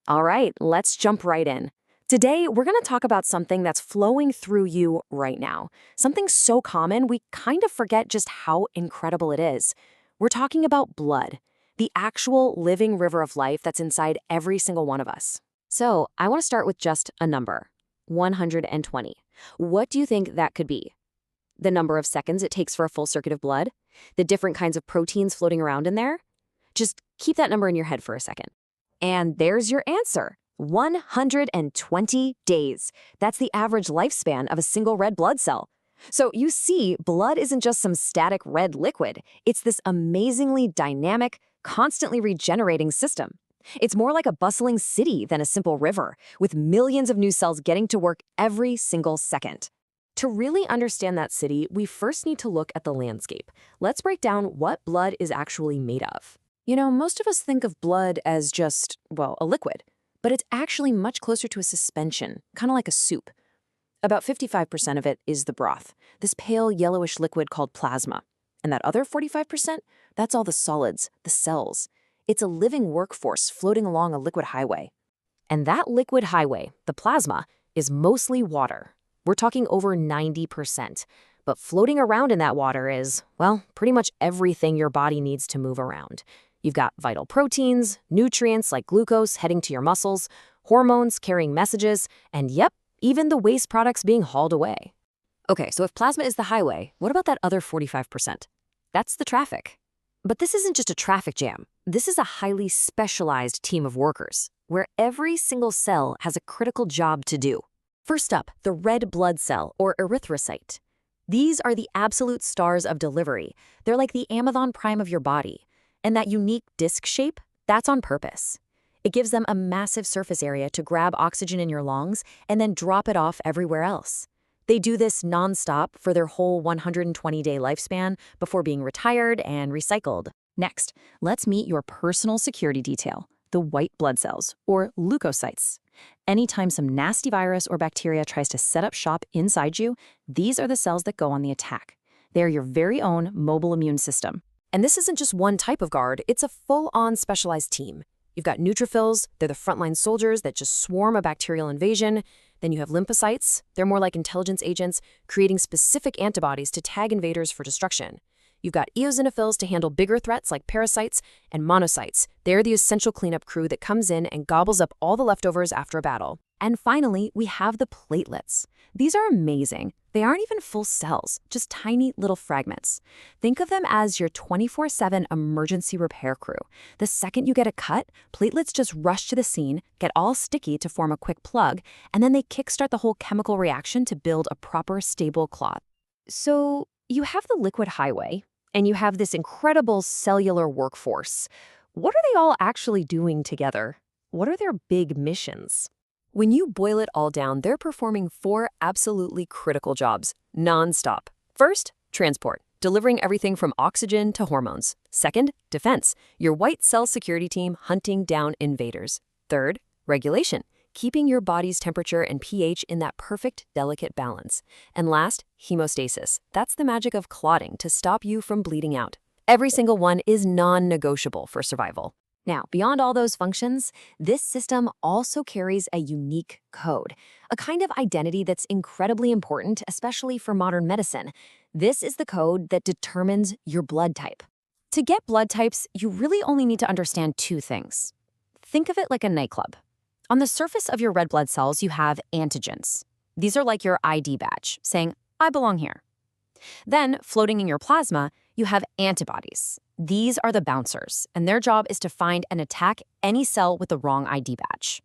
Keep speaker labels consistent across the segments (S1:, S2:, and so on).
S1: All right, let's jump right in. Today, we're going to talk about something that's flowing through you right now. Something so common, we kind of forget just how incredible it is. We're talking about blood, the actual living river of life that's inside every single one of us. So, I want to start with just a number 120. What do you think that could be? The number of seconds it takes for a full circuit of blood? The different kinds of proteins floating around in there? Just keep that number in your head for a second. And there's your answer. 120 days. That's the average lifespan of a single red blood cell. So you see, blood isn't just some static red liquid. It's this amazingly dynamic, constantly regenerating system. It's more like a bustling city than a simple river, with millions of new cells getting to work every single second. To really understand that city, we first need to look at the landscape. Let's break down what blood is actually made of. Most of us think of blood as just, well, a liquid, but it's actually much closer to a suspension, kind of like a soup. About 55% of it is the broth, this pale yellowish liquid called plasma. And that other 45%, that's all the solids, the cells. It's a living workforce floating along a liquid highway. And that liquid highway, the plasma, is mostly water. We're talking over 90%. But floating around in that water is, well, pretty much everything your body needs to move around. You've got vital proteins, nutrients like glucose heading to your muscles, hormones carrying messages, and yep, even the waste products being hauled away. Okay, so if plasma is the highway, what about that other 45%? That's the traffic. But this isn't just a traffic jam. This is a highly specialized team of workers, where every single cell has a critical job to do. First up, the red blood cell, or erythrocyte. These are the absolute stars of delivery. They're like the Amazon Prime of your body. And that unique disc shape, that's on purpose. It gives them a massive surface area to grab oxygen in your lungs and then drop it off everywhere else. They do this nonstop for their whole 120-day lifespan before being retired and recycled. Next, let's meet your personal security detail, the white blood cells, or leukocytes. Anytime some nasty virus or bacteria tries to set up shop inside you, these are the cells that go on the attack. They're your very own mobile immune system. And this isn't just one type of guard, it's a full-on specialized team. You've got neutrophils, they're the frontline soldiers that just swarm a bacterial invasion. Then you have lymphocytes, they're more like intelligence agents, creating specific antibodies to tag invaders for destruction. You've got eosinophils to handle bigger threats like parasites, and monocytes. They're the essential cleanup crew that comes in and gobbles up all the leftovers after a battle. And finally, we have the platelets. These are amazing. They aren't even full cells, just tiny little fragments. Think of them as your 24/7 emergency repair crew. The second you get a cut, platelets just rush to the scene, get all sticky to form a quick plug, and then they kickstart the whole chemical reaction to build a proper, stable clot. So you have the liquid highway, and you have this incredible cellular workforce. What are they all actually doing together? What are their big missions? When you boil it all down, they're performing 4 absolutely critical jobs, nonstop. First, transport, delivering everything from oxygen to hormones. Second, defense, your white cell security team hunting down invaders. Third, regulation, keeping your body's temperature and pH in that perfect, delicate balance. And last, hemostasis. That's the magic of clotting to stop you from bleeding out. Every single one is non-negotiable for survival. Now, beyond all those functions, this system also carries a unique code, a kind of identity that's incredibly important, especially for modern medicine. This is the code that determines your blood type. To get blood types, you really only need to understand 2 things. Think of it like a nightclub. On the surface of your red blood cells, you have antigens. These are like your ID badge, saying, I belong here. Then, floating in your plasma, you have antibodies. These are the bouncers, and their job is to find and attack any cell with the wrong ID badge.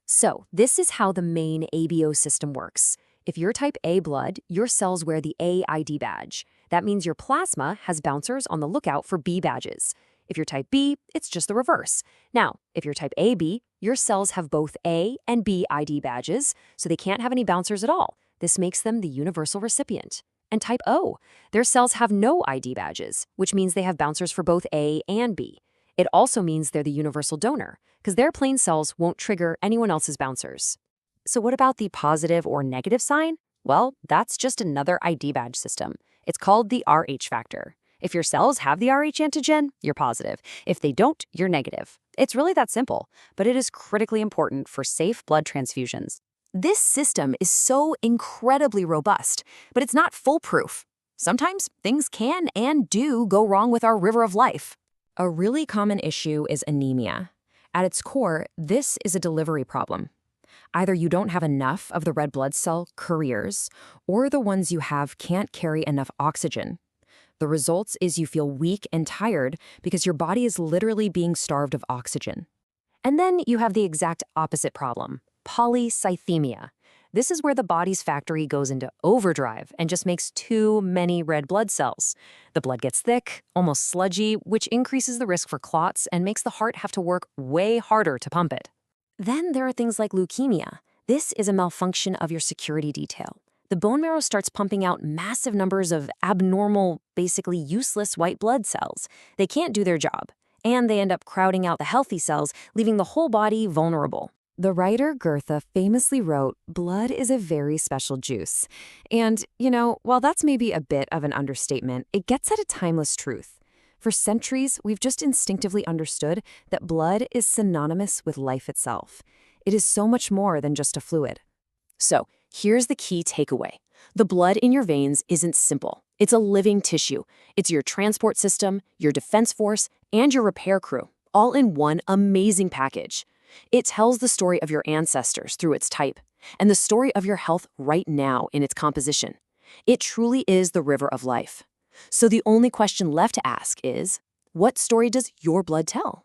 S1: So, this is how the main ABO system works. If you're type A blood, your cells wear the A ID badge. That means your plasma has bouncers on the lookout for B badges. If you're type B, it's just the reverse. Now, if you're type AB, your cells have both A and B ID badges, so they can't have any bouncers at all. This makes them the universal recipient. And type O, their cells have no ID badges, which means they have bouncers for both A and B. It also means they're the universal donor, because their plain cells won't trigger anyone else's bouncers. So what about the positive or negative sign? Well, that's just another ID badge system. It's called the Rh factor. If your cells have the Rh antigen, you're positive. If they don't, you're negative. It's really that simple, but it is critically important for safe blood transfusions. This system is so incredibly robust, but it's not foolproof. Sometimes things can and do go wrong with our river of life. A really common issue is anemia. At its core, this is a delivery problem. Either you don't have enough of the red blood cell carriers, or the ones you have can't carry enough oxygen. The result is you feel weak and tired because your body is literally being starved of oxygen. And then you have the exact opposite problem, polycythemia. This is where the body's factory goes into overdrive and just makes too many red blood cells. The blood gets thick, almost sludgy, which increases the risk for clots and makes the heart have to work way harder to pump it. Then there are things like leukemia. This is a malfunction of your security detail. The bone marrow starts pumping out massive numbers of abnormal, basically useless white blood cells. They can't do their job, and they end up crowding out the healthy cells, leaving the whole body vulnerable. The writer Goethe famously wrote, "Blood is a very special juice." And, while that's maybe a bit of an understatement, it gets at a timeless truth. For centuries, we've just instinctively understood that blood is synonymous with life itself. It is so much more than just a fluid. So, here's the key takeaway. The blood in your veins isn't simple. It's a living tissue. It's your transport system, your defense force, and your repair crew, all in one amazing package. It tells the story of your ancestors through its type, and the story of your health right now in its composition. It truly is the river of life. So the only question left to ask is, what story does your blood tell?